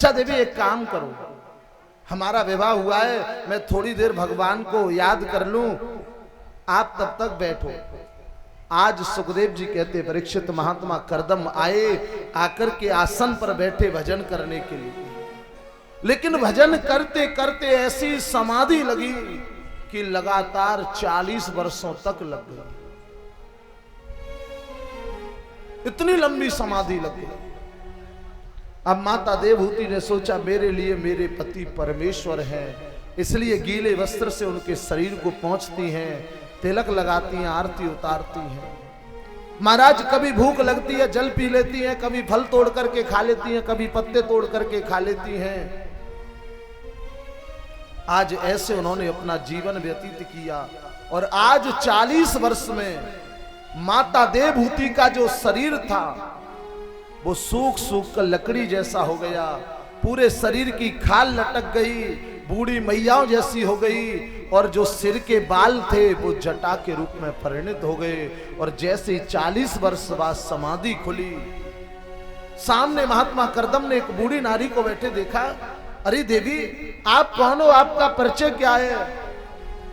अच्छा देवी एक काम करो, हमारा विवाह हुआ है, मैं थोड़ी देर भगवान को याद कर लूं, आप तब तक बैठो। आज सुखदेव जी कहते परीक्षित महात्मा करदम आए, आकर के आसन पर बैठे भजन करने के लिए। लेकिन भजन करते करते ऐसी समाधि लगी कि लगातार 40 वर्षों तक लग गई। इतनी लंबी समाधि लग गई। अब माता देवहूति ने सोचा मेरे लिए मेरे पति परमेश्वर हैं, इसलिए गीले वस्त्र से उनके शरीर को पोंछती हैं, तिलक लगाती हैं, आरती उतारती हैं। महाराज कभी भूख लगती है जल पी लेती हैं, कभी फल तोड़ करके खा लेती हैं, कभी पत्ते तोड़ करके खा लेती हैं। आज ऐसे उन्होंने अपना जीवन व्यतीत किया और आज 40 वर्ष में माता देवहूति का जो शरीर था वो सूख सूख कर लकड़ी जैसा हो गया, पूरे शरीर की खाल लटक गई, बूढ़ी मैयाओं जैसी हो गई और जो सिर के बाल थे वो जटा के रूप में परिणत हो गए। और जैसे 40 वर्ष बाद समाधि खुली, सामने महात्मा करदम ने एक बूढ़ी नारी को बैठे देखा। अरे देवी आप कौन हो, आपका परिचय क्या है?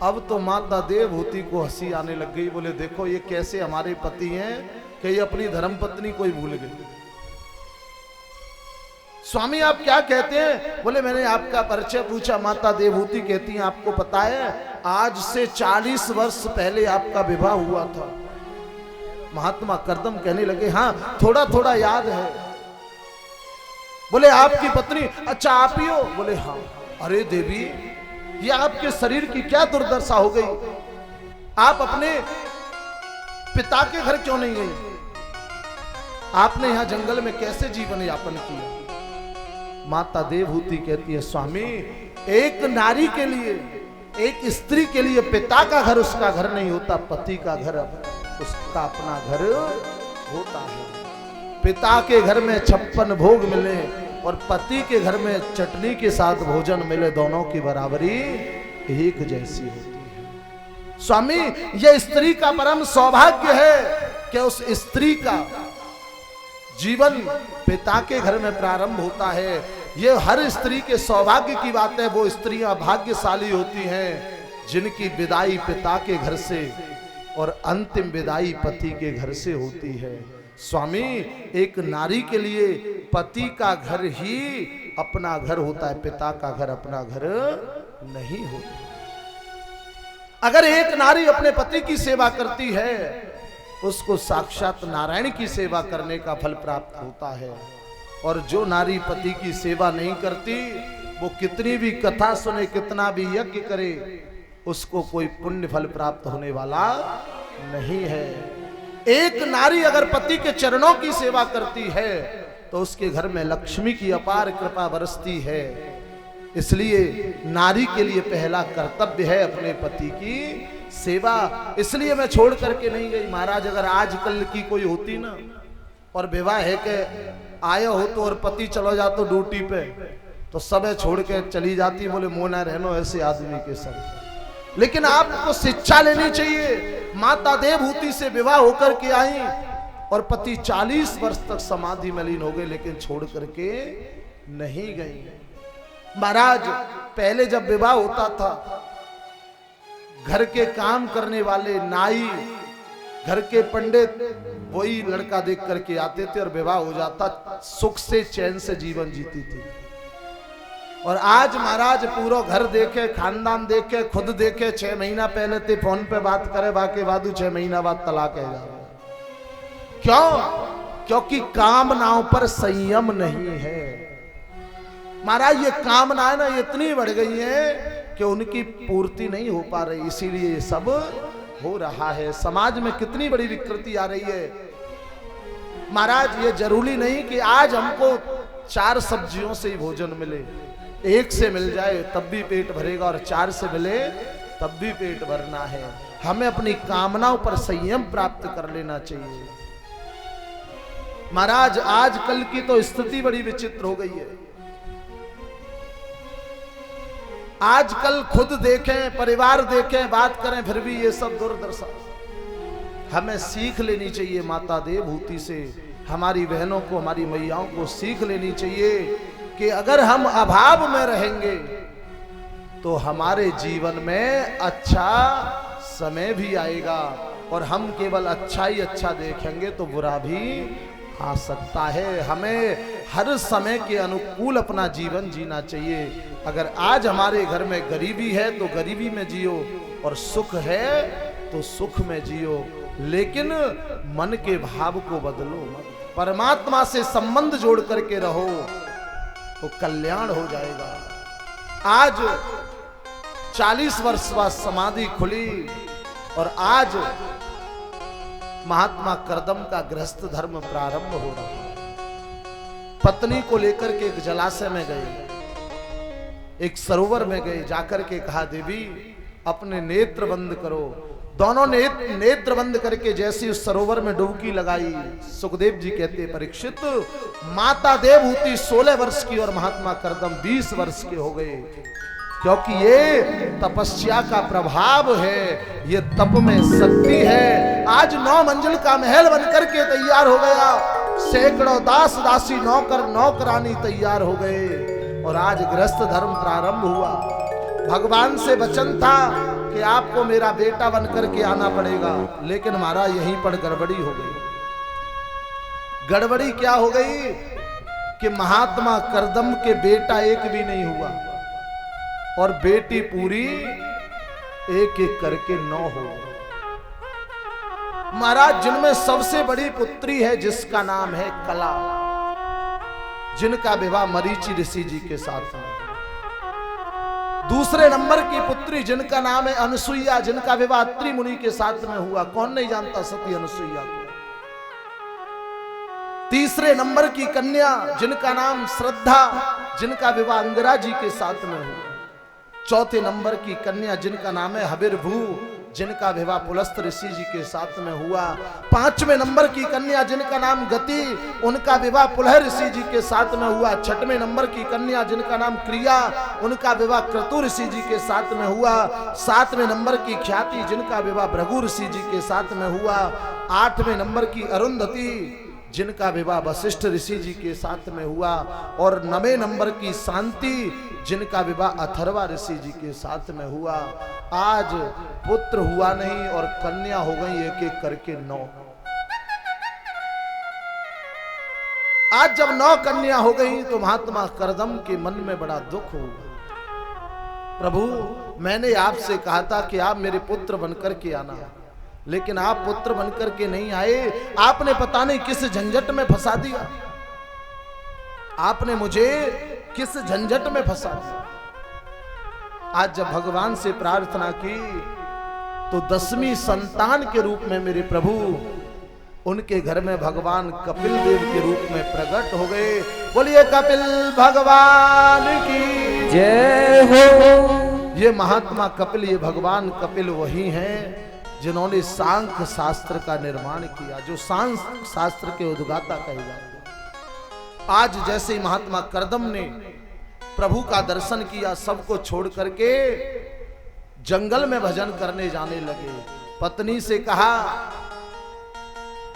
अब तो माता देवहूति को हंसी आने लग गई। बोले देखो ये कैसे हमारे पति हैं कि ये अपनी धर्मपत्नी को ही भूल गई। स्वामी आप क्या कहते हैं? बोले मैंने आपका परिचय पूछा। माता देवहूति कहती हैं आपको पता है आज से 40 वर्ष पहले आपका विवाह हुआ था। महात्मा करदम कहने लगे हाँ थोड़ा थोड़ा याद है। बोले आपकी पत्नी? अच्छा आप ही हो? बोले हाँ। अरे देवी ये आपके शरीर की क्या दुर्दशा हो गई, आप अपने पिता के घर क्यों नहीं गई? आपने यहां जंगल में कैसे जीवन यापन किया? माता देवहूति कहती है स्वामी एक नारी के लिए, एक स्त्री के लिए पिता का घर उसका घर नहीं होता, पति का घर उसका अपना घर होता है। पिता के घर में 56 भोग मिले और पति के घर में चटनी के साथ भोजन मिले, दोनों की बराबरी एक जैसी होती है। स्वामी यह स्त्री का परम सौभाग्य है कि उस स्त्री का जीवन पिता के घर में प्रारंभ होता है। यह हर स्त्री के सौभाग्य की बात है। वो स्त्रियां भाग्यशाली होती हैं जिनकी विदाई पिता के घर से और अंतिम विदाई पति के घर से होती है। स्वामी एक नारी के लिए पति का घर ही अपना घर होता है, पिता का घर अपना घर नहीं होता। अगर एक नारी अपने पति की सेवा करती है उसको साक्षात नारायण की सेवा करने का फल प्राप्त होता है। और जो नारी पति की सेवा नहीं करती वो कितनी भी कथा सुने, कितना भी यज्ञ करे, उसको कोई पुण्य फल प्राप्त होने वाला नहीं है। एक नारी अगर पति के चरणों की सेवा करती है तो उसके घर में लक्ष्मी की अपार कृपा बरसती है। इसलिए नारी के लिए पहला कर्तव्य है अपने पति की सेवा। इसलिए मैं छोड़ करके नहीं गई। महाराज अगर आजकल की कोई होती ना और विवाह है के आया हो तो और पति चलो जा तो ड्यूटी पे तो सब छोड़ के चली जाती, बोले मोना रहनो ऐसे आदमी के संग। लेकिन आपको शिक्षा लेनी चाहिए। माता देवहूति से विवाह होकर के आई और पति 40 वर्ष तक समाधि में लीन हो गए लेकिन छोड़ करके नहीं गई। महाराज पहले जब विवाह होता था घर के काम करने वाले नाई, घर के पंडित वही लड़का देख करके आते थे और विवाह हो जाता, सुख से चैन से जीवन जीती थी। और आज महाराज पूरा घर देखे, खानदान देखे, खुद देखे, 6 महीना पहले थे फोन पे बात करे बाकी बाद 6 महीना बाद तलाक है। क्यों? क्योंकि कामनाओं पर संयम नहीं है। महाराज ये कामनाएं ना इतनी बढ़ गई हैं कि उनकी पूर्ति नहीं हो पा रही, इसीलिए ये सब हो रहा है। समाज में कितनी बड़ी विकृति आ रही है। महाराज ये जरूरी नहीं कि आज हमको 4 सब्जियों से ही भोजन मिले, एक से मिल जाए तब भी पेट भरेगा और 4 से मिले तब भी पेट भरना है। हमें अपनी कामनाओं पर संयम प्राप्त कर लेना चाहिए। महाराज आजकल की तो स्थिति बड़ी विचित्र हो गई है। आजकल खुद देखें, परिवार देखें, बात करें, फिर भी ये सब दुर्दशा। हमें सीख लेनी चाहिए माता देवहूति से, हमारी बहनों को, हमारी मैयाओं को सीख लेनी चाहिए कि अगर हम अभाव में रहेंगे तो हमारे जीवन में अच्छा समय भी आएगा, और हम केवल अच्छा ही अच्छा देखेंगे तो बुरा भी आ सकता है। हमें हर समय के अनुकूल अपना जीवन जीना चाहिए। अगर आज हमारे घर में गरीबी है तो गरीबी में जियो, और सुख है तो सुख में जियो, लेकिन मन के भाव को बदलो मत। परमात्मा से संबंध जोड़ करके रहो तो कल्याण हो जाएगा। आज 40 वर्ष बाद समाधि खुली और आज महात्मा करदम का गृहस्थ धर्म प्रारंभ हो रहा है। पत्नी को लेकर के एक जलाशय में गए, एक सरोवर में गए, जाकर के कहा देवी अपने नेत्र बंद करो। दोनों ने नेत्र बंद करके जैसी उस सरोवर में डुबकी लगाई, सुखदेव जी कहते परीक्षित माता देवहूति 16 वर्ष की और महात्मा करदम 20 वर्ष के हो गए, क्योंकि ये तपस्या का प्रभाव है, ये तप में शक्ति है। आज 9 मंजिल का महल बनकर के तैयार हो गया, सैकड़ों दास दासी नौकर नौकरानी तैयार हो गए, और आज गृहस्थ धर्म प्रारंभ हुआ। भगवान से वचन था कि आपको मेरा बेटा बनकर के आना पड़ेगा, लेकिन हमारा यहीं पर गड़बड़ी हो गई। गड़बड़ी क्या हो गई कि महात्मा करदम के बेटा एक भी नहीं हुआ, और बेटी पूरी एक एक करके 9 हो गई। महाराज जिनमें सबसे बड़ी पुत्री है जिसका नाम है कला, जिनका विवाह मरीचि ऋषि जी के साथ है। दूसरे नंबर की पुत्री जिनका नाम है अनुसुईया, जिनका विवाह अत्रि मुनि के साथ में हुआ। कौन नहीं जानता सती अनुसुईया को। तीसरे नंबर की कन्या जिनका नाम श्रद्धा, जिनका विवाह अंगरा जी के साथ में हुआ। चौथे नंबर की कन्या जिनका नाम है हबिरभू, जिनका विवाह पुलस्त ऋषि जी के साथ में हुआ। 5वें नंबर की कन्या जिनका नाम गति, उनका विवाह पुलह ऋषि जी के साथ में हुआ। 6वें नंबर की कन्या जिनका नाम क्रिया, उनका विवाह क्रतु ऋषि जी के साथ में हुआ। 7वें नंबर की ख्याति जिनका विवाह भृगु ऋषि जी के साथ में हुआ। 8वें नंबर की अरुंधति जिनका विवाह वशिष्ठ ऋषि जी के साथ में हुआ। और 9वें नंबर की शांति जिनका विवाह अथर्वा ऋषि जी के साथ में हुआ। आज पुत्र हुआ नहीं और कन्या हो गई एक एक करके 9। आज जब 9 कन्या हो गई तो महात्मा करदम के मन में बड़ा दुख हुआ। प्रभु मैंने आपसे कहा था कि आप मेरे पुत्र बनकर के आना, लेकिन आप पुत्र बनकर के नहीं आए। आपने पता नहीं किस झंझट में फंसा दिया, आपने मुझे किस झंझट में फंसा दिया। आज जब भगवान से प्रार्थना की तो 10वीं संतान के रूप में मेरे प्रभु उनके घर में भगवान कपिल देव के रूप में प्रकट हो गए। बोलिए कपिल भगवान की जय हो। ये महात्मा कपिल, ये भगवान कपिल वही हैं जिन्होंने सांख्य शास्त्र का निर्माण किया, जो सांख्य शास्त्र के उद्गाता कहे जाते हैं। आज जैसे ही महात्मा करदम ने प्रभु का दर्शन किया, सबको छोड़ करके जंगल में भजन करने जाने लगे। पत्नी से कहा,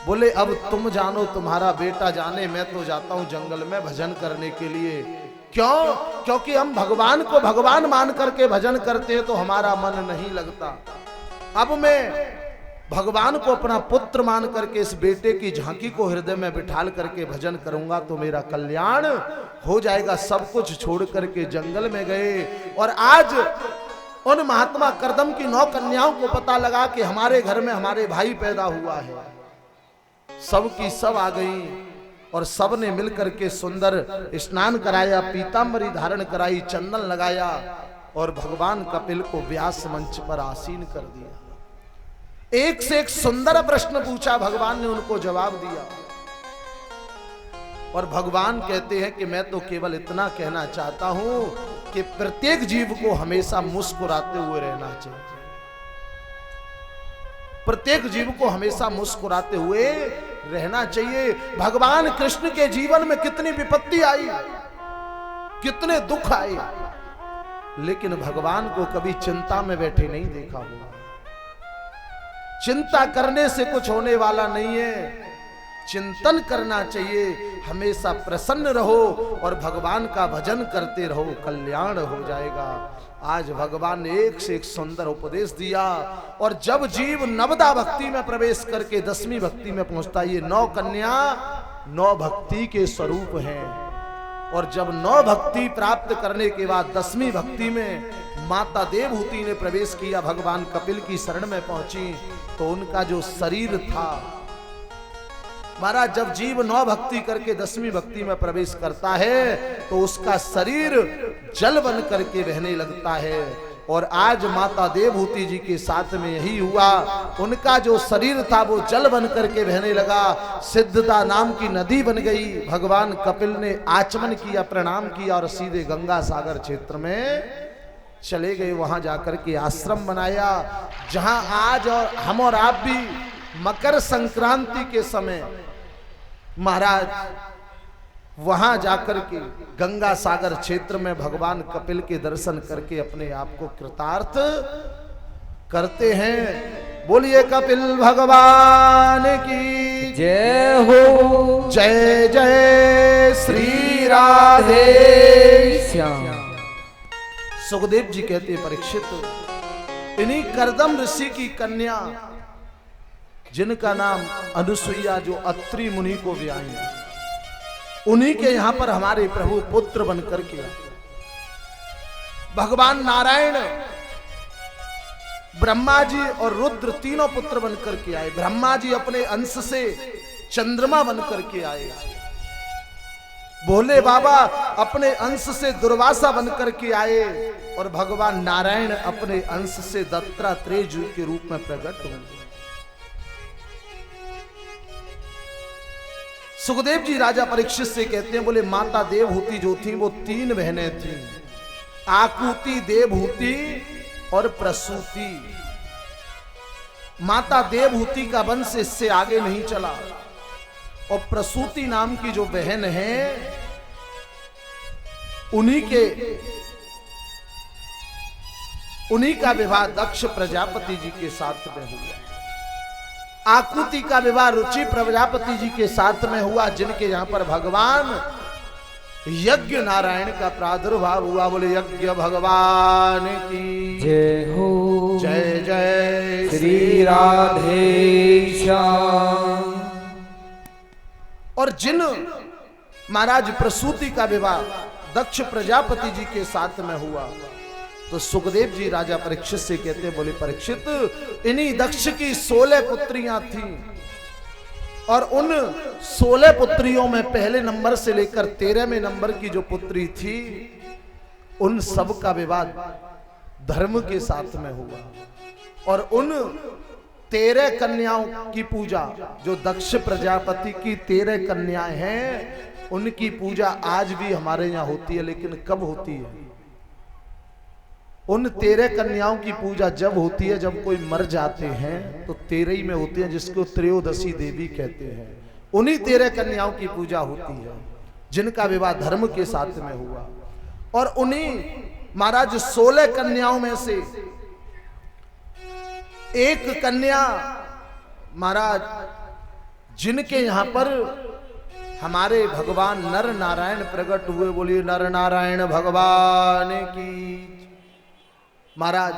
बोले अब तुम जानो, तुम्हारा बेटा जाने, मैं तो जाता हूं जंगल में भजन करने के लिए। क्यों? क्योंकि हम भगवान को भगवान मान करके भजन करते हैं तो हमारा मन नहीं लगता। अब मैं भगवान को अपना पुत्र मान करके इस बेटे की झांकी को हृदय में बिठाल करके भजन करूंगा तो मेरा कल्याण हो जाएगा। सब कुछ छोड़ करके जंगल में गए। और आज उन महात्मा करदम की 9 कन्याओं को पता लगा कि हमारे घर में हमारे भाई पैदा हुआ है। सब की सब आ गई और सब ने मिलकर के सुंदर स्नान कराया, पीतांबरी धारण कराई, चंदन लगाया और भगवान कपिल को व्यास मंच पर आसीन कर दिया। एक से एक सुंदर प्रश्न पूछा, भगवान ने उनको जवाब दिया। और भगवान कहते हैं कि मैं तो केवल इतना कहना चाहता हूं कि प्रत्येक जीव को हमेशा मुस्कुराते हुए रहना चाहिए। प्रत्येक जीव को हमेशा मुस्कुराते हुए रहना चाहिए। भगवान कृष्ण के जीवन में कितनी विपत्ति आई, कितने दुख आए, लेकिन भगवान को कभी चिंता में बैठे नहीं देखा हुआ। चिंता करने से कुछ होने वाला नहीं है। चिंतन करना चाहिए, हमेशा प्रसन्न रहो और भगवान का भजन करते रहो, कल्याण हो जाएगा। आज भगवान ने एक से एक सुंदर उपदेश दिया। और जब जीव नवदा भक्ति में प्रवेश करके 10वीं भक्ति में पहुंचता, ये 9 कन्या 9 भक्ति के स्वरूप हैं। और जब 9 भक्ति प्राप्त करने के बाद 10वीं भक्ति में माता देवहूति ने प्रवेश किया, भगवान कपिल की शरण में पहुंची, तो उनका जो शरीर था, महाराज जब जीव 9 भक्ति करके 10वीं भक्ति में प्रवेश करता है तो उसका शरीर जल बन करके बहने लगता है। और आज माता देवहूति जी के साथ में यही हुआ, उनका जो शरीर था वो जल बन करके बहने लगा, सिद्धता नाम की नदी बन गई। भगवान कपिल ने आचमन किया, प्रणाम किया और सीधे गंगा सागर क्षेत्र में चले गए। वहां जाकर के आश्रम बनाया, जहां आज और हम और आप भी मकर संक्रांति के समय महाराज वहां जाकर के गंगा सागर क्षेत्र में भगवान कपिल के दर्शन करके अपने आप को कृतार्थ करते हैं। बोलिए कपिल भगवान की जय हो। जय जय श्री राधे श्याम। सुखदेव जी कहते हैं, परीक्षित, इन्हीं कर्दम ऋषि की कन्या जिनका नाम अनुसुईया, जो अत्रि मुनि को ब्याही, उन्हीं के यहां पर हमारे प्रभु पुत्र बनकर के भगवान नारायण, ब्रह्मा जी और रुद्र तीनों पुत्र बनकर के आए। ब्रह्मा जी अपने अंश से चंद्रमा बनकर के आए, भोले बाबा अपने अंश से दुर्वासा बनकर के आए, और भगवान नारायण अपने अंश से दत्तात्रेय जी के रूप में प्रकट हुए। सुखदेव जी राजा परीक्षित से कहते हैं, बोले माता देवहूति जो थी वो 3 बहनें थीं, आकुति, देवहूति और प्रसूति। माता देवहूति का वंश इससे आगे नहीं चला, और प्रसूति नाम की जो बहन है उन्हीं का विवाह दक्ष प्रजापति जी के साथ में हुआ। आकुति का विवाह रुचि प्रजापति जी के साथ में हुआ, जिनके यहां पर भगवान यज्ञ नारायण का प्रादुर्भाव हुआ। बोले यज्ञ भगवान की जय हो। जय जय श्री राधे श्याम। और जिन महाराज प्रसूति का विवाह दक्ष प्रजापति जी के साथ में हुआ, तो सुखदेव जी राजा परीक्षित से कहते हैं, बोले परीक्षित, इन्हीं दक्ष की 16 पुत्रियां थीं, और उन 16 पुत्रियों में पहले नंबर से लेकर 13वें नंबर की जो पुत्री थी, उन सब का विवाह धर्म के साथ में हुआ। और उन 13 कन्याओं की पूजा, जो दक्ष प्रजापति की 13 कन्याएं हैं, उनकी पूजा आज भी हमारे यहाँ होती है। लेकिन कब होती है? उन 13 कन्याओं की पूजा जब होती है जब कोई मर जाते हैं, तो 13 ही में होते हैं, जिसको त्रयोदशी देवी कहते हैं। उन्हीं 13 कन्याओं की पूजा होती है जिनका विवाह धर्म के साथ में हुआ। और उन्हीं महाराज 16 कन्याओं में से एक कन्या महाराज, जिनके यहां पर हमारे भगवान नर नारायण प्रकट हुए। बोलिए नर नारायण भगवान की। महाराज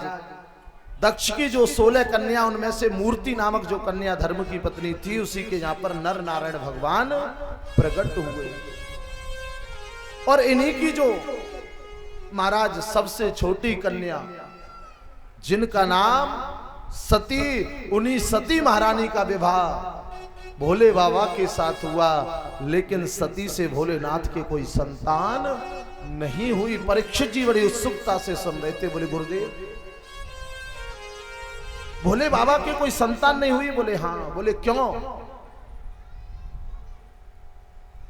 दक्ष की जो 16 कन्या, उनमें से मूर्ति नामक जो कन्या धर्म की पत्नी थी, उसी के यहां पर नर नारायण भगवान प्रकट हुए। और इन्हीं की जो महाराज सबसे छोटी कन्या, जिनका नाम सती, उन्हीं सती महारानी का विवाह भोले बाबा के साथ हुआ। लेकिन सती से भोलेनाथ के कोई संतान नहीं हुई। परीक्षित जी बड़ी उत्सुकता से सुन रहे थे। बोले गुरुदेव, भोले बाबा के कोई संतान नहीं हुई? बोले हाँ। बोले क्यों?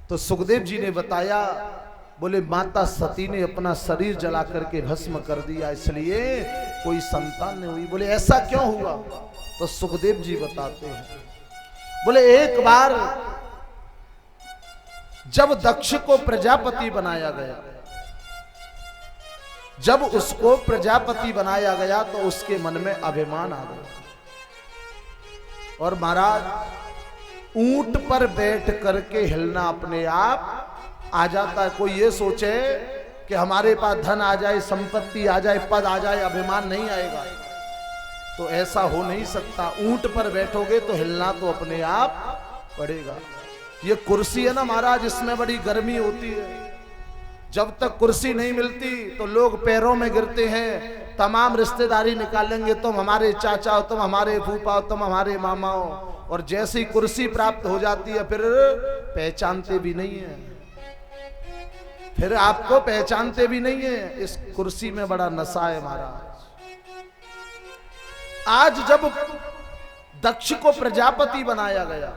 तो सुखदेव जी ने बताया, बोले माता सती ने अपना शरीर जला करके भस्म कर दिया, इसलिए कोई संतान नहीं हुई। बोले ऐसा क्यों हुआ? तो सुखदेव जी बताते हैं, बोले एक बार जब दक्ष को प्रजापति बनाया गया, जब उसको प्रजापति बनाया गया तो उसके मन में अभिमान आ गया। और महाराज ऊंट पर बैठ करके हिलना अपने आप आ जाता है। कोई ये सोचे कि हमारे पास धन आ जाए, संपत्ति आ जाए, पद आ जाए, अभिमान नहीं आएगा, तो ऐसा हो नहीं सकता। ऊंट पर बैठोगे तो हिलना तो अपने आप पड़ेगा। ये कुर्सी है ना महाराज, इसमें बड़ी गर्मी होती है। जब तक कुर्सी नहीं मिलती तो लोग पैरों में गिरते हैं, तमाम रिश्तेदारी निकालेंगे, तुम हमारे चाचा हो, तुम हमारे फूफा हो, तुम हमारे मामा हो, और जैसे ही कुर्सी प्राप्त हो जाती है फिर पहचानते भी नहीं है, फिर आपको पहचानते भी नहीं है। इस कुर्सी में बड़ा नशा है महाराज। आज जब दक्ष को प्रजापति बनाया गया,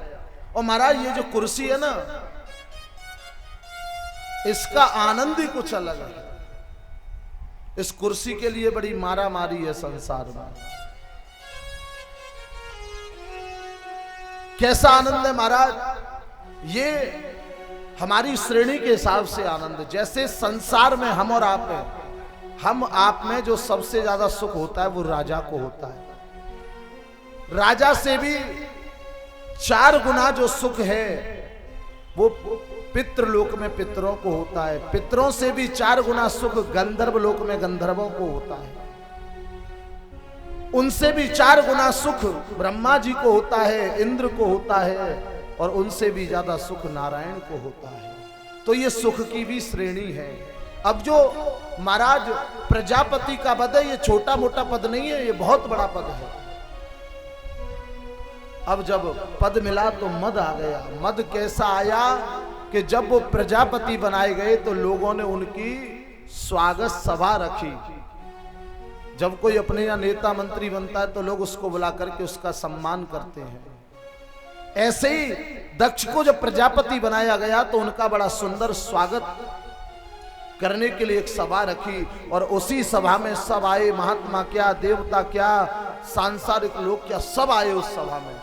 और महाराज ये जो कुर्सी है ना, इसका आनंद ही कुछ अलग है। इस कुर्सी के लिए बड़ी मारा मारी है संसार में। कैसा आनंद है महाराज, ये हमारी श्रेणी के हिसाब से आनंद है। जैसे संसार में हम और आप हैं, हम आप में जो सबसे ज्यादा सुख होता है वो राजा को होता है। राजा से भी 4 गुना जो सुख है वो पितृलोक में पितरों को होता है। पितरों से भी 4 गुना सुख गंधर्व लोक में गंधर्वों को होता है। उनसे भी 4 गुना सुख ब्रह्मा जी को होता है, इंद्र को होता है, और उनसे भी ज्यादा सुख नारायण को होता है। तो ये सुख की भी श्रेणी है। अब जो महाराज प्रजापति का पद है, ये छोटा मोटा पद नहीं है, ये बहुत बड़ा पद है। अब जब पद मिला तो मद आ गया। मद कैसा आया कि जब वो प्रजापति बनाए गए तो लोगों ने उनकी स्वागत सभा रखी। जब कोई अपने यहाँ नेता मंत्री बनता है तो लोग उसको बुला करके उसका सम्मान करते हैं। ऐसे ही दक्ष को जब प्रजापति बनाया गया तो उनका बड़ा सुंदर स्वागत करने के लिए एक सभा रखी, और उसी सभा में सब आए, महात्मा क्या, देवता क्या, सांसारिक लोग क्या, सब आए उस सभा में।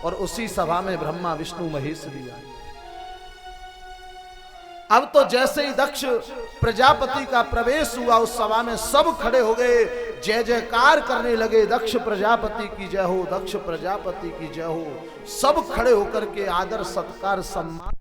और उसी सभा में ब्रह्मा विष्णु महेश भी आए। अब तो जैसे ही दक्ष प्रजापति का प्रवेश हुआ उस सभा में, सब खड़े हो गए, जय जयकार करने लगे, दक्ष प्रजापति की जय हो, दक्ष प्रजापति की जय हो। सब खड़े होकर के आदर सत्कार सम्मान